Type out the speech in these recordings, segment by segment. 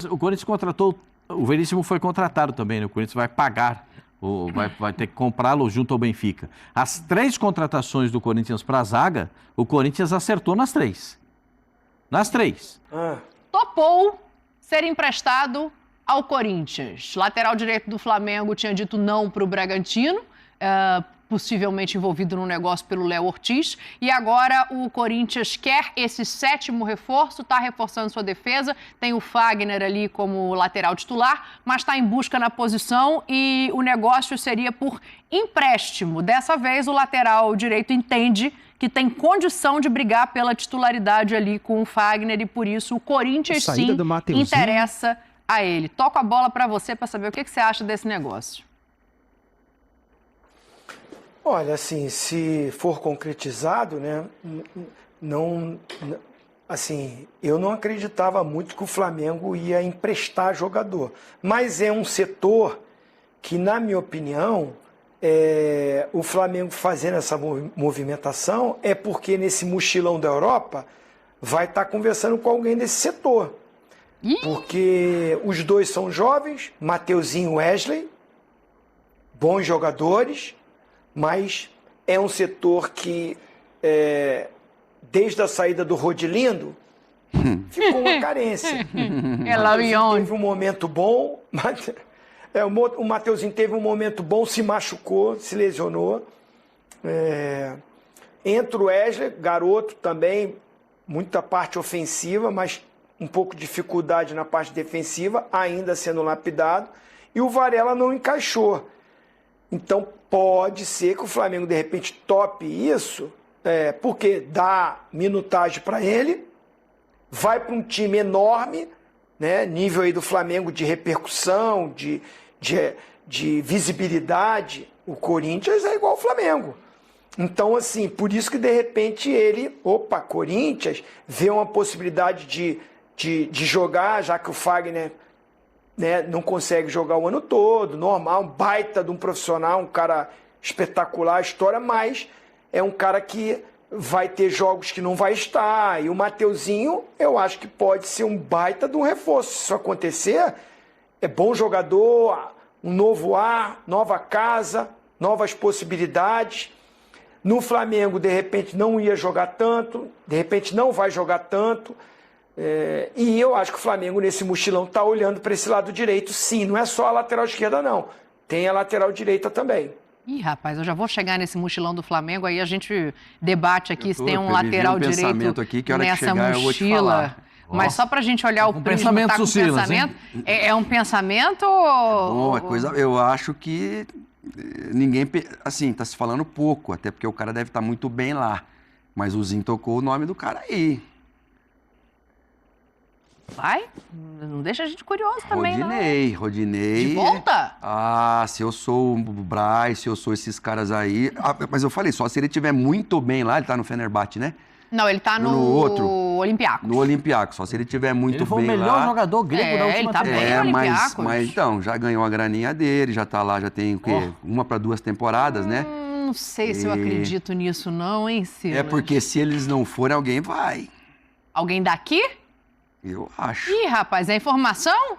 O Corinthians contratou, o Veríssimo foi contratado também, né? O Corinthians vai pagar, vai ter que comprá-lo junto ao Benfica. As 3 contratações do Corinthians para a zaga, o Corinthians acertou nas 3. Nas 3. Topou ser emprestado ao Corinthians. Lateral direito do Flamengo tinha dito não para o Bragantino, possivelmente envolvido no negócio pelo Léo Ortiz. E agora o Corinthians quer esse 7º reforço, está reforçando sua defesa. Tem o Fagner ali como lateral titular, mas está em busca na posição e o negócio seria por empréstimo. Dessa vez o lateral direito entende que tem condição de brigar pela titularidade ali com o Fagner e por isso o Corinthians sim interessa a ele. Toco a bola para você para saber o que você acha desse negócio. Olha, assim, se for concretizado, né, assim, eu não acreditava muito que o Flamengo ia emprestar jogador, mas é um setor que, na minha opinião, o Flamengo fazendo essa movimentação é porque nesse mochilão da Europa vai estar conversando com alguém desse setor, porque os dois são jovens, Mateuzinho e Wesley, bons jogadores, mas é um setor que, desde a saída do Rodilindo, ficou uma carência. Teve um momento bom, mas, o Mateuzinho teve um momento bom, se machucou, se lesionou. Entra o Wesley, garoto também, muita parte ofensiva, mas um pouco de dificuldade na parte defensiva, ainda sendo lapidado. E o Varela não encaixou. Então, pode ser que o Flamengo, de repente, tope isso, porque dá minutagem para ele, vai para um time enorme, né, nível aí do Flamengo de repercussão, de visibilidade. O Corinthians é igual ao Flamengo. Então, assim, por isso que, de repente, Corinthians, vê uma possibilidade de jogar, já que o Fagner, né, não consegue jogar o ano todo, normal, um baita de um profissional, um cara espetacular, história, mas é um cara que vai ter jogos que não vai estar, e o Mateuzinho, eu acho que pode ser um baita de um reforço. Se isso acontecer, é bom jogador, um novo ar, nova casa, novas possibilidades. No Flamengo, de repente, não ia jogar tanto, de repente não vai jogar tanto. E eu acho que o Flamengo, nesse mochilão, está olhando para esse lado direito, sim. Não é só a lateral esquerda, não. Tem a lateral direita também. Ih, rapaz, eu já vou chegar nesse mochilão do Flamengo, aí a gente debate aqui se tem um lateral direito aqui, que hora nessa que chegar, mochila. eu vou te falar. Mas só para a gente olhar o prisma, pensamento, tá com Silas, pensamento. É um pensamento Bom, eu acho que ninguém, assim, tá se falando pouco, até porque o cara deve estar muito bem lá. Mas o Zinho tocou o nome do cara aí. Vai? Não deixa a gente curioso também, Rodinei. De volta? Se eu sou o Braz, se eu sou esses caras aí... mas eu falei, só se ele estiver muito bem lá, ele tá no Fenerbahçe, né? Não, ele tá no outro. Olympiacos. No Olympiacos, só se ele estiver muito bem lá... Ele foi o melhor jogador grego da última ele tá temporada. bem no Olympiacos. Mas então, já ganhou a graninha dele, já tá lá, já tem o quê? 1 para 2 temporadas, né? Não sei se eu acredito nisso não, hein, Silas? É porque se eles não forem, alguém vai. Alguém daqui? Eu acho. Ih, rapaz, é informação?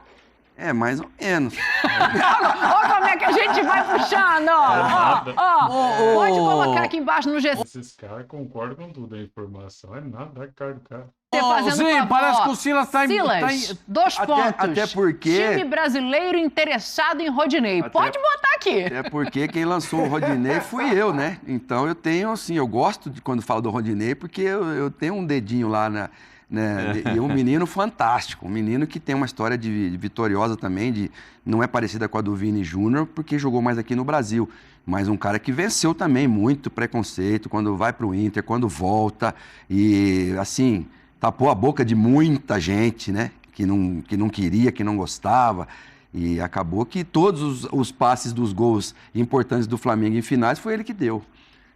É, mais ou menos. Olha como é que a gente vai puxando, Pode colocar aqui embaixo no GC. Esses caras concordam com tudo, a informação é nada, é cara do cara. Sim, parece que o Silas tá em... Silas, 2 pontos. Até porque... Time brasileiro interessado em Rodinei. Pode botar aqui. É porque quem lançou o Rodinei fui eu, né? Então eu tenho, assim, eu gosto de quando falo do Rodinei, porque eu tenho um dedinho lá né? E um menino fantástico, um menino que tem uma história de vitoriosa também, não é parecida com a do Vini Júnior, porque jogou mais aqui no Brasil, mas um cara que venceu também muito preconceito quando vai pro Inter, quando volta, e assim, tapou a boca de muita gente, né, que não queria, que não gostava, e acabou que todos os passes dos gols importantes do Flamengo em finais foi ele que deu,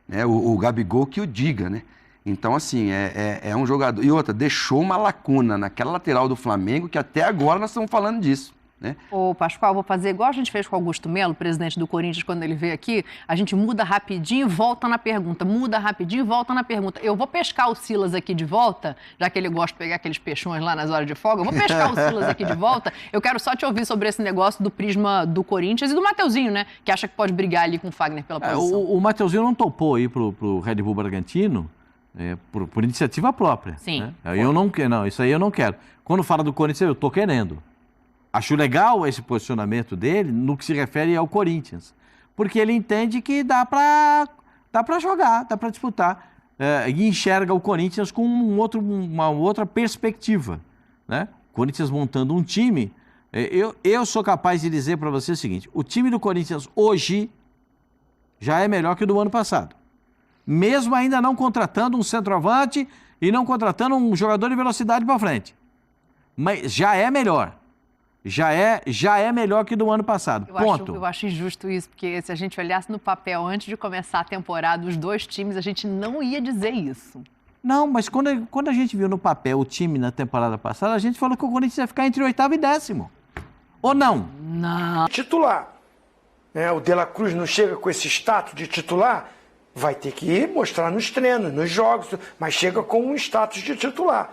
né, o Gabigol que o diga, né. Então, assim, é um jogador... E outra, deixou uma lacuna naquela lateral do Flamengo que até agora nós estamos falando disso. né? Ô, Pascoal, vou fazer igual a gente fez com o Augusto Melo, presidente do Corinthians, quando ele veio aqui. A gente muda rapidinho e volta na pergunta. Muda rapidinho e volta na pergunta. Eu vou pescar o Silas aqui de volta, já que ele gosta de pegar aqueles peixões lá nas horas de folga. Eu vou pescar o Silas aqui de volta. Eu quero só te ouvir sobre esse negócio do prisma do Corinthians e do Mateuzinho, né? Que acha que pode brigar ali com o Fagner pela posição. O Mateuzinho não topou ir pro Red Bull Bragantino por iniciativa própria. Sim. Né? Eu não quero, não, isso aí eu não quero. Quando fala do Corinthians, eu tô querendo. Acho legal esse posicionamento dele no que se refere ao Corinthians, porque ele entende que dá para jogar, dá para disputar, e enxerga o Corinthians com uma outra perspectiva, né? O Corinthians montando um time, eu sou capaz de dizer para você o seguinte: o time do Corinthians hoje já é melhor que o do ano passado, mesmo ainda não contratando um centroavante e não contratando um jogador de velocidade para frente, mas já é melhor. Já é melhor que do ano passado. Ponto. Eu acho injusto isso, porque se a gente olhasse no papel antes de começar a temporada, os dois times, a gente não ia dizer isso. Não, mas quando a gente viu no papel o time na temporada passada, a gente falou que o Corinthians ia ficar entre 8º e 10º. Ou não? Não. Titular. O De La Cruz não chega com esse status de titular, vai ter que mostrar nos treinos, nos jogos, mas chega com um status de titular.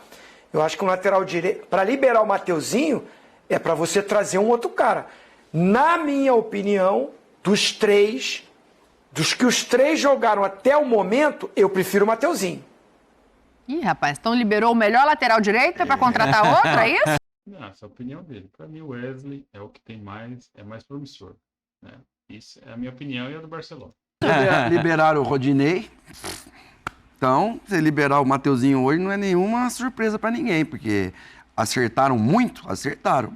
Eu acho que o lateral direito, para liberar o Mateuzinho, é para você trazer um outro cara. Na minha opinião, dos que os três jogaram até o momento, eu prefiro o Mateuzinho. Ih, rapaz, então liberou o melhor lateral direito para contratar outro, é isso? Não, essa é a opinião dele. Para mim, o Wesley é o que tem mais promissor, né? Isso é a minha opinião e a do Barcelona. Liberaram o Rodinei. Então, se liberar o Mateuzinho hoje não é nenhuma surpresa para ninguém, porque acertaram muito,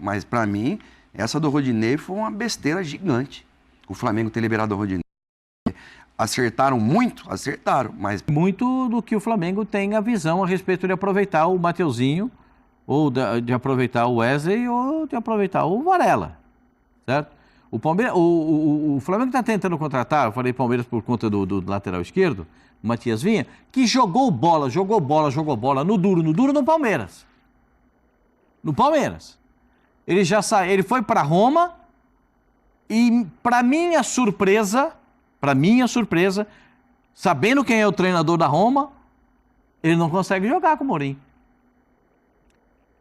mas para mim, essa do Rodinei foi uma besteira gigante. O Flamengo ter liberado o Rodinei. Acertaram muito, mas... Muito do que o Flamengo tem a visão a respeito de aproveitar o Mateuzinho, ou de aproveitar o Wesley, ou de aproveitar o Varela, certo? O Flamengo está tentando contratar, eu falei Palmeiras por conta do lateral esquerdo, o Matias Vinha, que jogou bola no duro no Palmeiras. No Palmeiras. Ele já saiu, ele foi para Roma e, para minha surpresa, sabendo quem é o treinador da Roma, ele não consegue jogar com o Mourinho.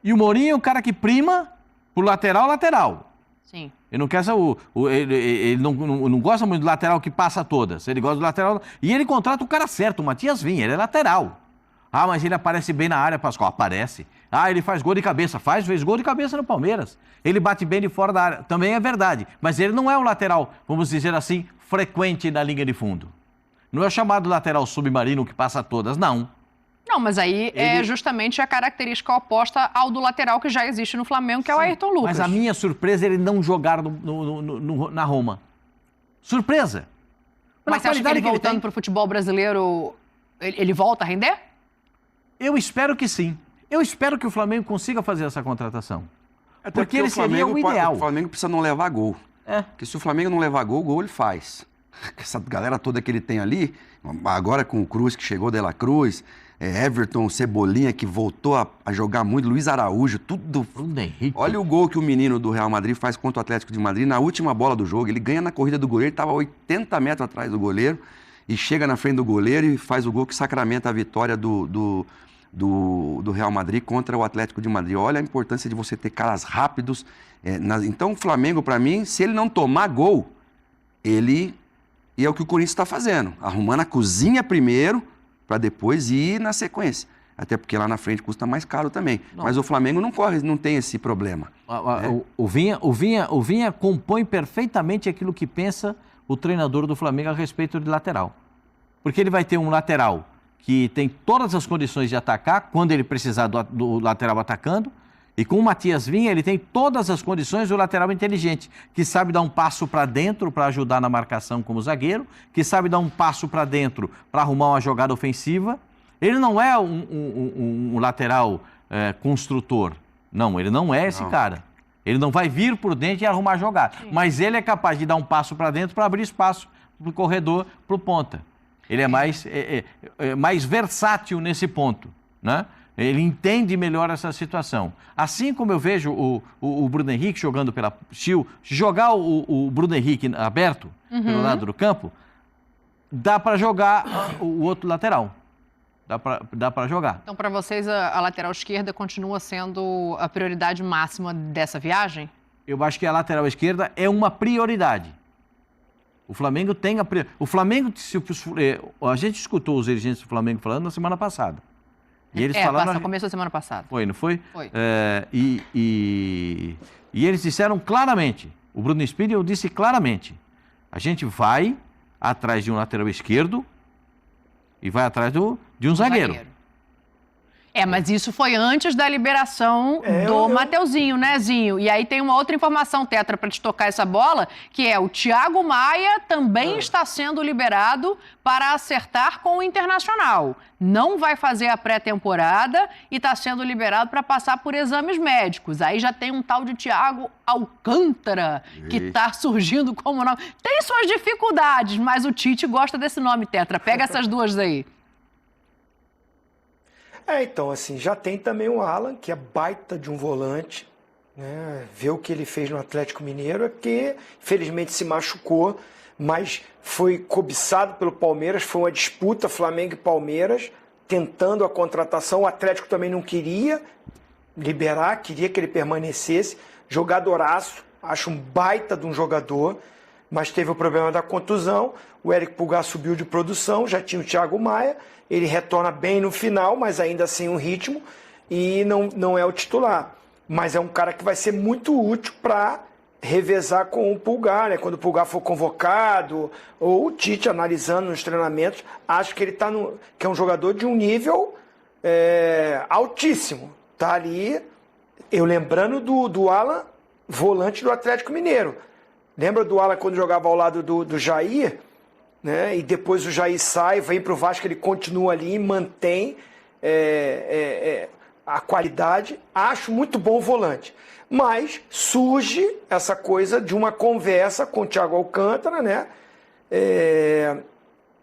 E o Mourinho é um cara que prima por lateral. Sim. Ele não quer ele não gosta muito do lateral que passa todas. Ele gosta do lateral. E ele contrata o cara certo, o Matias Vinha, ele é lateral. Ah, mas ele aparece bem na área, Pascoal. Aparece. Ah, ele faz gol de cabeça. Fez gol de cabeça no Palmeiras. Ele bate bem de fora da área. Também é verdade. Mas ele não é um lateral, vamos dizer assim, frequente na linha de fundo. Não é chamado lateral submarino que passa todas, não. Não, mas aí é justamente a característica oposta ao do lateral que já existe no Flamengo, que é o Ayrton Lucas. Mas a minha surpresa é ele não jogar na Roma. Surpresa. Mas você acha que ele voltando para o futebol brasileiro, ele volta a render? Eu espero que sim. Eu espero que o Flamengo consiga fazer essa contratação. Porque ele seria o ideal. O Flamengo precisa não levar gol. Porque se o Flamengo não levar gol ele faz. Essa galera toda que ele tem ali, agora com o Cruz que chegou, De La Cruz, Everton, Cebolinha que voltou a jogar muito, Luiz Araújo, tudo. Olha o gol que o menino do Real Madrid faz contra o Atlético de Madrid na última bola do jogo. Ele ganha na corrida do goleiro, estava 80 metros atrás do goleiro e chega na frente do goleiro e faz o gol que sacramenta a vitória do Real Madrid contra o Atlético de Madrid. Olha a importância de você ter caras rápidos. Então o Flamengo, para mim, se ele não tomar gol, e é o que o Corinthians está fazendo, arrumando a cozinha primeiro, para depois ir na sequência. Até porque lá na frente custa mais caro também. Não. Mas o Flamengo não tem esse problema. O Vinha compõe perfeitamente aquilo que pensa o treinador do Flamengo a respeito de lateral. Porque ele vai ter um lateral que tem todas as condições de atacar, quando ele precisar do lateral atacando, e com o Matias Vinha ele tem todas as condições do lateral inteligente, que sabe dar um passo para dentro para ajudar na marcação como zagueiro, que sabe dar um passo para dentro para arrumar uma jogada ofensiva. Ele não é um lateral construtor. Não, ele não é esse cara. Ele não vai vir por dentro e arrumar jogada. Sim. Mas ele é capaz de dar um passo para dentro para abrir espaço para o corredor, para o ponta. Ele é mais versátil nesse ponto, né? Ele entende melhor essa situação. Assim como eu vejo o Bruno Henrique jogando pela Chil, jogar o Bruno Henrique aberto pelo lado do campo, dá para jogar o outro lateral. Dá para jogar. Então, para vocês, a lateral esquerda continua sendo a prioridade máxima dessa viagem? Eu acho que a lateral esquerda é uma prioridade. O Flamengo tem a prioridade. O Flamengo, a gente escutou os dirigentes do Flamengo falando na semana passada. E eles falaram. Começou a semana passada. Foi, não foi? Foi. E eles disseram claramente, o Bruno Spindel disse claramente, a gente vai atrás de um lateral esquerdo e vai atrás de um zagueiro. Mas isso foi antes da liberação do Mateuzinho, né, Zinho? E aí tem uma outra informação, Tetra, para te tocar essa bola, que é o Thiago Maia também está sendo liberado para acertar com o Internacional. Não vai fazer a pré-temporada e está sendo liberado para passar por exames médicos. Aí já tem um tal de Thiago Alcântara, que está surgindo como nome. Tem suas dificuldades, mas o Tite gosta desse nome, Tetra. Pega essas duas aí. Então, assim, já tem também o Alan, que é baita de um volante, né? Ver o que ele fez no Atlético Mineiro é que, infelizmente, se machucou, mas foi cobiçado pelo Palmeiras, foi uma disputa Flamengo e Palmeiras, tentando a contratação. O Atlético também não queria liberar, queria que ele permanecesse. Jogadoraço, acho um baita de um jogador, mas teve o problema da contusão. O Eric Pulgar subiu de produção, já tinha o Thiago Maia. Ele retorna bem no final, mas ainda sem um ritmo, e não é o titular. Mas é um cara que vai ser muito útil para revezar com o Pulgar, né? Quando o Pulgar for convocado, ou o Tite analisando nos treinamentos, acho que ele que é um jogador de um nível altíssimo. Tá ali, eu lembrando do Alan, volante do Atlético Mineiro. Lembra do Alan quando jogava ao lado do Jair? Né? E depois o Jair sai, vem para o Vasco, ele continua ali, mantém a qualidade. Acho muito bom o volante. Mas surge essa coisa de uma conversa com o Thiago Alcântara, né?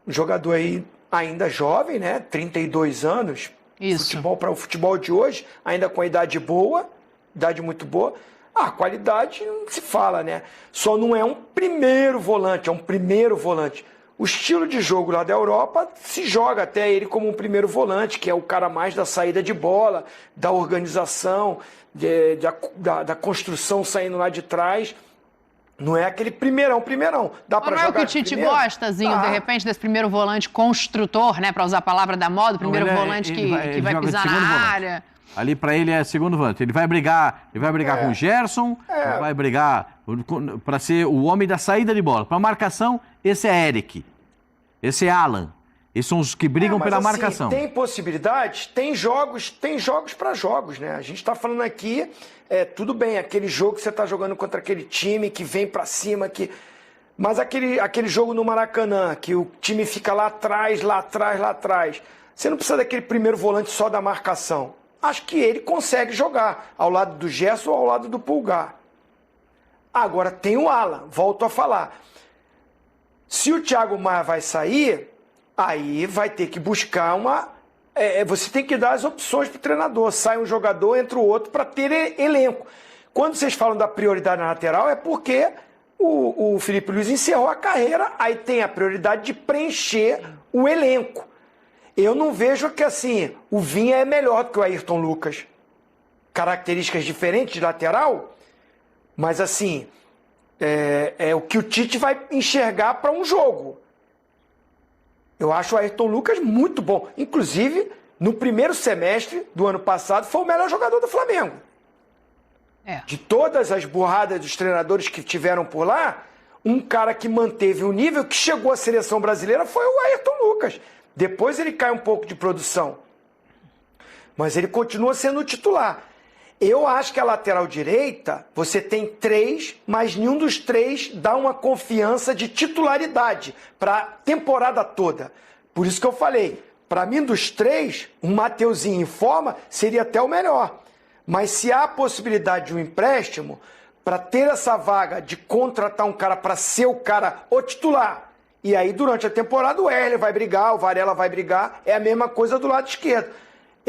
Jogador aí ainda jovem, né? 32 anos. Isso. Para o futebol de hoje, ainda com a idade boa, idade muito boa. A qualidade não se fala, né? Só não é um primeiro volante, é um primeiro volante. O estilo de jogo lá da Europa se joga até ele como um primeiro volante, que é o cara mais da saída de bola, da organização, da construção saindo lá de trás. Não é aquele primeirão. Dá para jogar. Não é o que o Tite gosta, Zinho, de repente, desse primeiro volante construtor, né? Para usar a palavra da moda, o primeiro volante que vai pisar na área. Ali para ele é segundo volante. Ele vai brigar com o Gerson, vai brigar para ser o homem da saída de bola. Para marcação, esse é Eric, esse é Alan. Esses são os que brigam pela marcação. Tem possibilidades, tem jogos para jogos, né? A gente está falando aqui, tudo bem, aquele jogo que você está jogando contra aquele time que vem para cima, mas aquele jogo no Maracanã, que o time fica lá atrás, você não precisa daquele primeiro volante só da marcação. Acho que ele consegue jogar ao lado do Gerson ou ao lado do Pulgar. Agora tem o Alan, volto a falar. Se o Thiago Maia vai sair, aí vai ter que buscar você tem que dar as opções para o treinador. Sai um jogador, entra o outro para ter elenco. Quando vocês falam da prioridade na lateral, é porque o Felipe Luiz encerrou a carreira, aí tem a prioridade de preencher o elenco. Eu não vejo que, assim, o Vinha é melhor do que o Ayrton Lucas. Características diferentes de lateral, mas, assim, é o que o Tite vai enxergar para um jogo. Eu acho o Ayrton Lucas muito bom. Inclusive, no primeiro semestre do ano passado, foi o melhor jogador do Flamengo. De todas as burradas dos treinadores que tiveram por lá, um cara que manteve o nível, que chegou à seleção brasileira, foi o Ayrton Lucas. Depois ele cai um pouco de produção. Mas ele continua sendo o titular. Eu acho que a lateral direita, você tem 3, mas nenhum dos 3 dá uma confiança de titularidade para a temporada toda. Por isso que eu falei, para mim dos 3, um Mateuzinho em forma seria até o melhor. Mas se há a possibilidade de um empréstimo, para ter essa vaga de contratar um cara para ser o titular, e aí durante a temporada o Erle vai brigar, o Varela vai brigar, é a mesma coisa do lado esquerdo.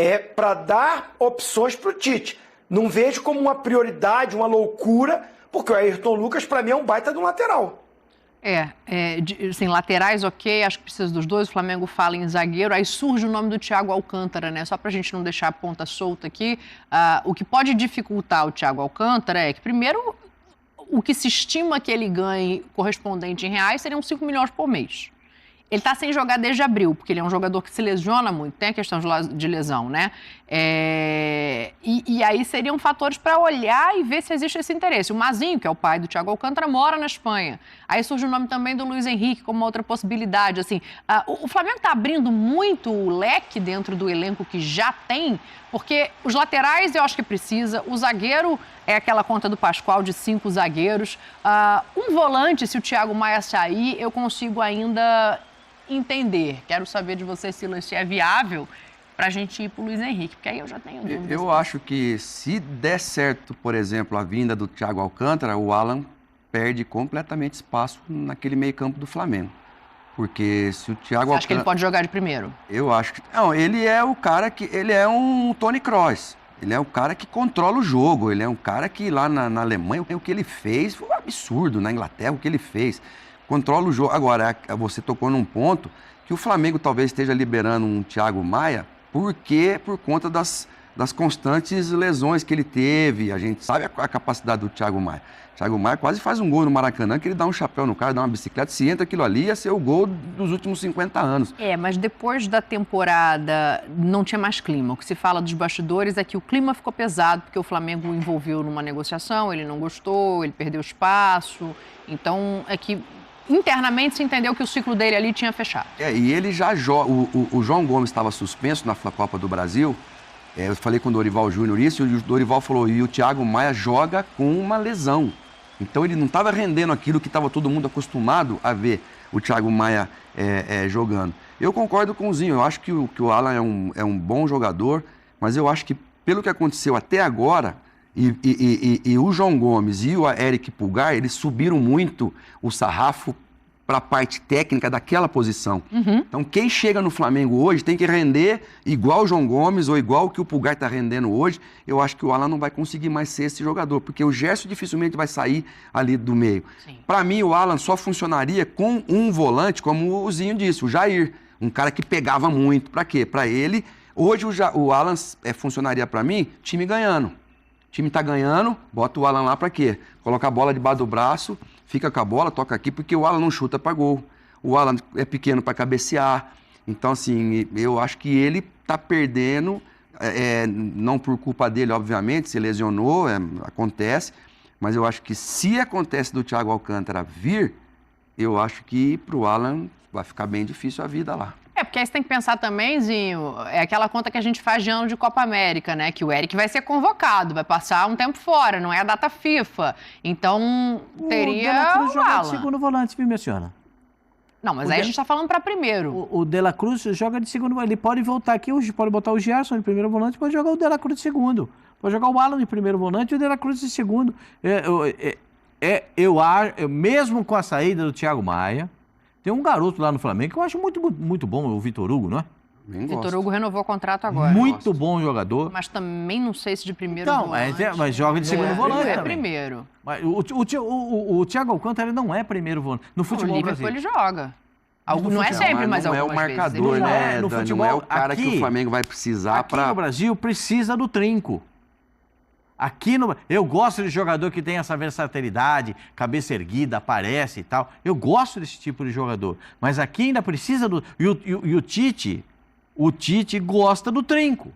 é para dar opções para o Tite. Não vejo como uma prioridade, uma loucura, porque o Ayrton Lucas, para mim, é um baita de um lateral. Assim, laterais, ok, acho que precisa dos dois, o Flamengo fala em zagueiro, aí surge o nome do Thiago Alcântara, né? Só pra gente não deixar a ponta solta aqui, o que pode dificultar o Thiago Alcântara é que, primeiro, o que se estima que ele ganhe correspondente em reais seriam 5 milhões por mês. Ele está sem jogar desde abril, porque ele é um jogador que se lesiona muito, tem a questão de lesão, né? E aí seriam fatores para olhar e ver se existe esse interesse. O Mazinho, que é o pai do Thiago Alcântara, mora na Espanha. Aí surge o nome também do Luiz Henrique como uma outra possibilidade. Assim, o Flamengo está abrindo muito o leque dentro do elenco que já tem, porque os laterais eu acho que precisa, o zagueiro é aquela conta do Pascoal de 5 zagueiros. Um volante, se o Thiago Maia sair, eu consigo ainda entender. Quero saber de você, Silas, se é viável para a gente ir para o Luiz Henrique, porque aí eu já tenho dúvidas. Eu acho que se der certo, por exemplo, a vinda do Thiago Alcântara, o Alan perde completamente espaço naquele meio-campo do Flamengo. Porque se o Thiago Você acha que ele pode jogar de primeiro? Eu acho que... Não, ele é o cara que... Ele é um Toni Kroos. Ele é o cara que controla o jogo. Ele é um cara que lá na Alemanha, o que ele fez foi um absurdo. Na Inglaterra, o que ele fez. Controla o jogo. Agora, você tocou num ponto que o Flamengo talvez esteja liberando um Thiago Maia por conta das constantes lesões que ele teve. A gente sabe a capacidade do Thiago Maia. O Thiago Maia quase faz um gol no Maracanã, que ele dá um chapéu no cara, dá uma bicicleta, se entra aquilo ali, ia ser o gol dos últimos 50 anos. Mas depois da temporada não tinha mais clima. O que se fala dos bastidores é que o clima ficou pesado, porque o Flamengo o envolveu numa negociação, ele não gostou, ele perdeu espaço. Então, é que internamente se entendeu que o ciclo dele ali tinha fechado. E ele já joga. O João Gomes estava suspenso na Copa do Brasil. Eu falei com o Dorival Júnior isso, e o Dorival falou, e o Thiago Maia joga com uma lesão. Então ele não estava rendendo aquilo que estava todo mundo acostumado a ver o Thiago Maia jogando. Eu concordo com o Zinho, eu acho que o Alan é um bom jogador, mas eu acho que pelo que aconteceu até agora, e o João Gomes e o Eric Pulgar, eles subiram muito o sarrafo para a parte técnica daquela posição. Uhum. Então, quem chega no Flamengo hoje tem que render igual o João Gomes ou igual o que o Pulgar está rendendo hoje. Eu acho que o Alan não vai conseguir mais ser esse jogador, porque o Gerson dificilmente vai sair ali do meio. Para mim, o Alan só funcionaria com um volante, como o Zinho disse, o Jair. Um cara que pegava muito. Para quê? Para ele, hoje o Alan funcionaria para mim, time ganhando. O time tá ganhando, bota o Alan lá para quê? Coloca a bola debaixo do braço, fica com a bola, toca aqui, porque o Alan não chuta para gol. O Alan é pequeno para cabecear. Então, assim, eu acho que ele tá perdendo, não por culpa dele, obviamente, se lesionou, acontece, mas eu acho que se acontece do Thiago Alcântara vir, eu acho que pro Alan vai ficar bem difícil a vida lá. Porque aí você tem que pensar também, Zinho, é aquela conta que a gente faz de ano de Copa América, né? Que o Eric vai ser convocado, vai passar um tempo fora, não é a data FIFA. Então, teria o De La Cruz joga Alan. de segundo volante, viu, minha senhora? Não, mas aí a gente tá falando para primeiro. O De La Cruz joga de segundo volante. Ele pode voltar aqui, pode botar o Gerson de primeiro volante, pode jogar o De La Cruz de segundo. Pode jogar o Alan de primeiro volante e o De La Cruz de segundo. Mesmo com a saída do Thiago Maia, tem um garoto lá no Flamengo que eu acho muito, muito bom, o Vitor Hugo, não é? Vitor Hugo renovou o contrato agora. Muito bom jogador. Mas também não sei se de primeiro então, volante. Mas joga de segundo volante Não é também. primeiro. Mas o Thiago Alcântara ele não é primeiro volante. No futebol o Liverpool brasileiro. ele joga. Não é sempre, mas não é o algumas marcador, vezes ele né? joga. No futebol, não é o cara aqui, que o Flamengo vai precisar para... Aqui no Brasil precisa do trinco. Eu gosto de jogador que tem essa versatilidade, cabeça erguida, aparece e tal. Eu gosto desse tipo de jogador. Mas aqui ainda precisa do... E o Tite gosta do trinco.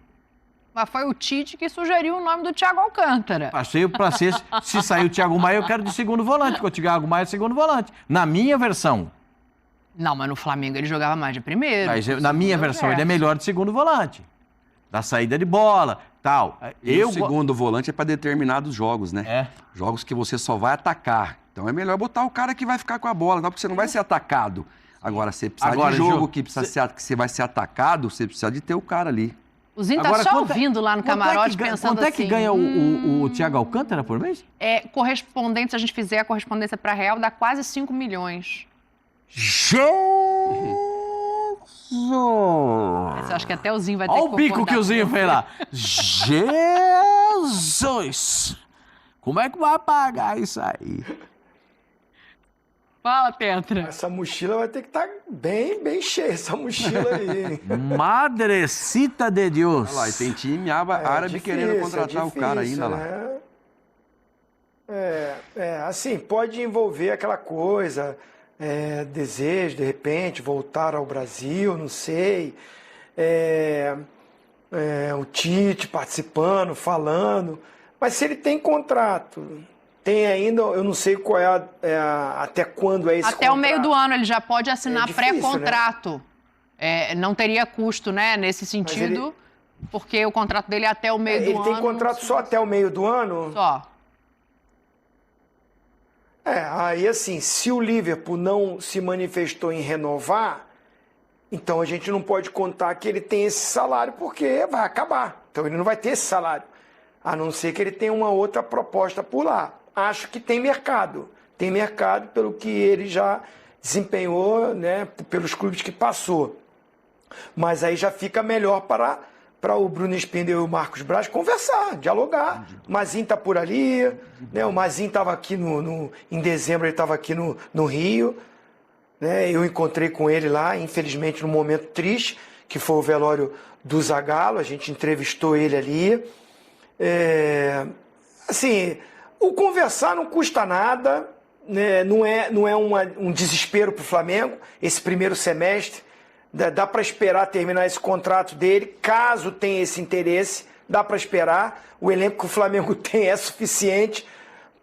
Mas foi o Tite que sugeriu o nome do Thiago Alcântara. Achei para ser... Se sair o Thiago Maia, eu quero de segundo volante, porque o Thiago Maia é segundo volante. Na minha versão. Não, mas no Flamengo ele jogava mais de primeiro. Mas, na minha versão, ele é melhor de segundo volante. Da saída de bola, tal. O segundo volante é para determinados jogos, né? Jogos que você só vai atacar. Então é melhor botar o cara que vai ficar com a bola, não, porque você não vai ser atacado. Agora, você precisa de jogo que você vai ser atacado, você precisa de ter o cara ali. O Zinho tá só ouvindo lá no camarote pensando quanto é que assim, ganha o Thiago Alcântara por mês? Correspondente, se a gente fizer a correspondência para real, dá quase 5 milhões. Jesus Você acha que até o Zinho vai ter Olha que o bico concordar que o com Zinho você? fez lá. Jesus! Como é que vai pagar isso aí? Fala, Tetra. Essa mochila vai ter que estar bem cheia, essa mochila aí, hein? Madrecita de Deus. Olha lá, e tem time árabe difícil, querendo contratar o cara difícil, ainda lá. né? Assim, pode envolver aquela coisa, desejo, de repente, voltar ao Brasil, não sei. O Tite participando, falando. Mas se ele tem contrato, tem ainda, eu não sei qual até quando é esse Até o meio contrato. do ano ele já pode assinar difícil, pré-contrato. Não teria custo, né, nesse sentido, porque o contrato dele é até o meio do Ele ano. tem contrato só até o meio do ano? Só. Aí assim, se o Liverpool não se manifestou em renovar, então a gente não pode contar que ele tem esse salário, porque vai acabar. Então ele não vai ter esse salário, a não ser que ele tenha uma outra proposta por lá. Acho que tem mercado. Tem mercado pelo que ele já desempenhou, né, pelos clubes que passou. Mas aí já fica melhor para o Bruno Spindel e o Marcos Braz conversar, dialogar. O Mazinho está por ali, né? O Mazinho estava aqui em dezembro, ele estava aqui no Rio, né? Eu encontrei com ele lá, infelizmente num momento triste, que foi o velório do Zagallo, a gente entrevistou ele ali. Assim, o conversar não custa nada, né? Não é um desespero para o Flamengo, esse primeiro semestre. Dá para esperar terminar esse contrato dele, caso tenha esse interesse, dá para esperar. O elenco que o Flamengo tem é suficiente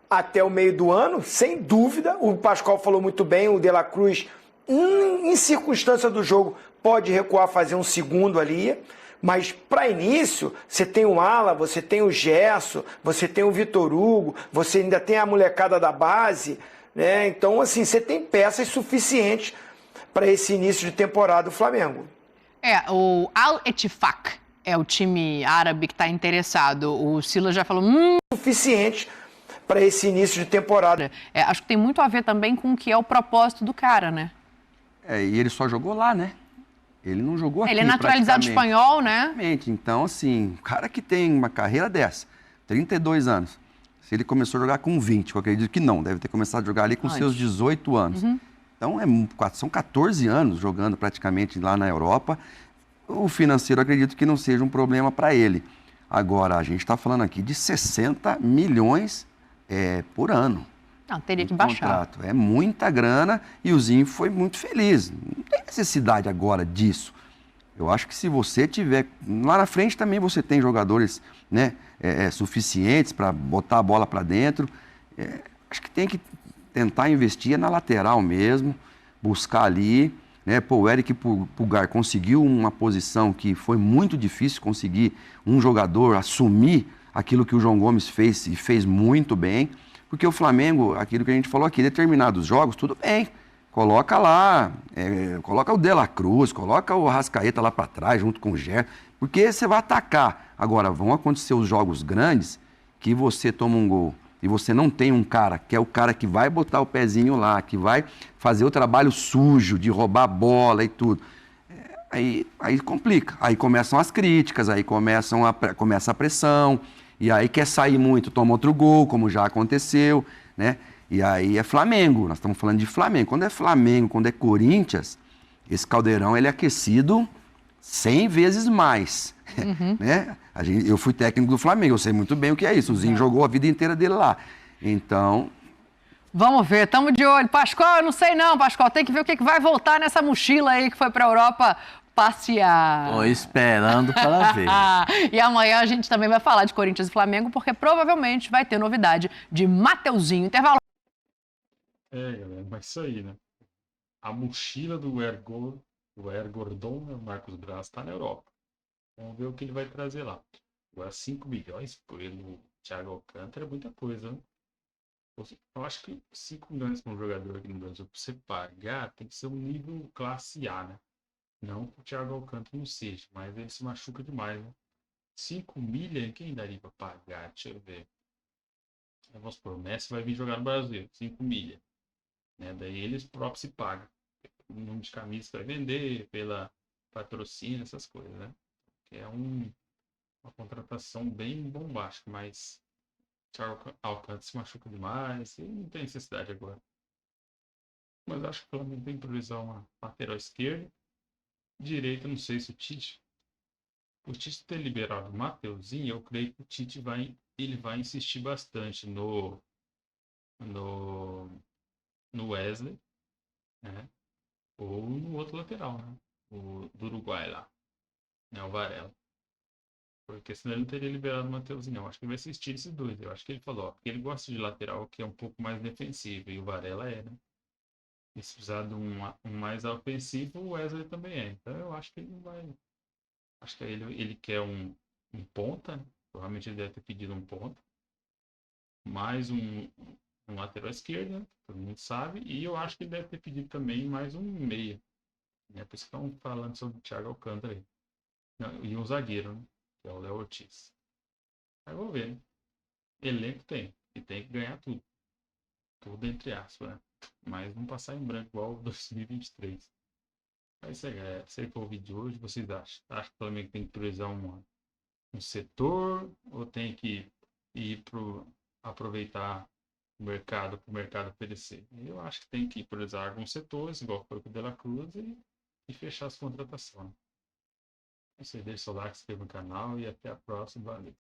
até o meio do ano, sem dúvida. O Pascoal falou muito bem, o De La Cruz, em circunstância do jogo, pode recuar, fazer um segundo ali. Mas para início, você tem o Ala, você tem o Gerson, você tem o Vitor Hugo, você ainda tem a molecada da base, né? Então, assim, você tem peças suficientes para esse início de temporada do Flamengo. O Al-Ettifaq é o time árabe que está interessado. O Silas já falou, Suficiente para esse início de temporada. acho que tem muito a ver também com o que é o propósito do cara, né? E ele só jogou lá, né? Ele não jogou aqui Ele é naturalizado praticamente. espanhol, né? Exatamente. Então, assim, o cara que tem uma carreira dessa, 32 anos, se ele começou a jogar com 20, eu acredito que não, deve ter começado a jogar ali com Antes. seus 18 anos. Então, são 14 anos jogando praticamente lá na Europa. O financeiro, acredito que não seja um problema para ele. Agora, a gente está falando aqui de 60 milhões por ano. Não, teria que de baixar. contrato. É muita grana e o Zinho foi muito feliz. Não tem necessidade agora disso. Eu acho que se você tiver... Lá na frente também você tem jogadores, né, suficientes para botar a bola para dentro. Acho que tem que tentar investir na lateral mesmo, buscar ali, né? Pô, o Eric Pulgar conseguiu uma posição que foi muito difícil conseguir um jogador assumir aquilo que o João Gomes fez e fez muito bem, porque o Flamengo, aquilo que a gente falou aqui, determinados jogos, tudo bem, coloca lá, coloca o De La Cruz, coloca o Arrascaeta lá para trás, junto com o Gerson, porque você vai atacar. Agora, vão acontecer os jogos grandes que você toma um gol e você não tem um cara, que é o cara que vai botar o pezinho lá, que vai fazer o trabalho sujo de roubar a bola e tudo. Aí complica. Aí começam as críticas, aí começa a pressão, e aí quer sair muito, toma outro gol, como já aconteceu, né? E aí é Flamengo, nós estamos falando de Flamengo. Quando é Flamengo, quando é Corinthians, esse caldeirão ele é aquecido 100 vezes mais, né? Eu fui técnico do Flamengo, eu sei muito bem o que é isso. O Zinho jogou a vida inteira dele lá. Então... Vamos ver, estamos de olho. Pascoal, eu não sei não, Pascoal. Tem que ver o que vai voltar nessa mochila aí que foi para a Europa passear. Tô esperando para ver. E amanhã a gente também vai falar de Corinthians e Flamengo, porque provavelmente vai ter novidade de Mateuzinho. Intervalo. Galera, mas isso aí, né? A mochila do Air Gordon, né, o Marcos Braz, está na Europa. Vamos ver o que ele vai trazer lá. Agora, 5 milhões pelo Thiago Alcântara é muita coisa, né? Eu acho que 5 milhões para um jogador aqui no Brasil, para você pagar, tem que ser um nível classe A, né? Não que o Thiago Alcântara não seja, mas ele se machuca demais, né? 5 milhas, quem daria para pagar? Deixa eu ver. Vamos supor, o Messi vai vir jogar no Brasil, 5 milhas. Né? Daí eles próprios se pagam. O número de camisas vai vender, pela patrocínio, essas coisas, né? Que é uma contratação bem bombástica, mas o Thiago Alcântara se machuca demais e não tem necessidade agora. Mas acho que o Flamengo tem que priorizar uma lateral esquerda. Direita, não sei se o Tite ter liberado o Mateuzinho, eu creio que o Tite ele vai insistir bastante no, no Wesley, né? Ou no outro lateral, né? O do Uruguai lá, né? O Varela. Porque senão ele não teria liberado o Mateuzinho, não. Acho que ele vai assistir esses dois. Eu acho que ele falou, ó, porque ele gosta de lateral que é um pouco mais defensivo, e o Varela é, né? E se precisar de um mais ofensivo, o Wesley também é. Então eu acho que ele não vai. Acho que ele quer um ponta, né? Provavelmente ele deve ter pedido um ponta. Mais um lateral esquerdo, né? Todo mundo sabe. E eu acho que ele deve ter pedido também mais um meia. Né? Por isso que estão falando sobre o Thiago Alcântara aí. Não, e um zagueiro, né? Que é o Léo Ortiz. Aí vou ver, né? Elenco tem. E tem que ganhar tudo. Tudo entre aspas, né? Mas não passar em branco igual 2023. É isso aí, galera. Esse aí foi o vídeo de hoje. Vocês acham? Acho que o Flamengo tem que priorizar um setor ou tem que ir aproveitar o mercado para o mercado oferecer? Eu acho que tem que priorizar alguns setores, igual foi com o De La Cruz, e fechar as contratações. Você deixa o like, se inscreva no canal e até a próxima. Valeu.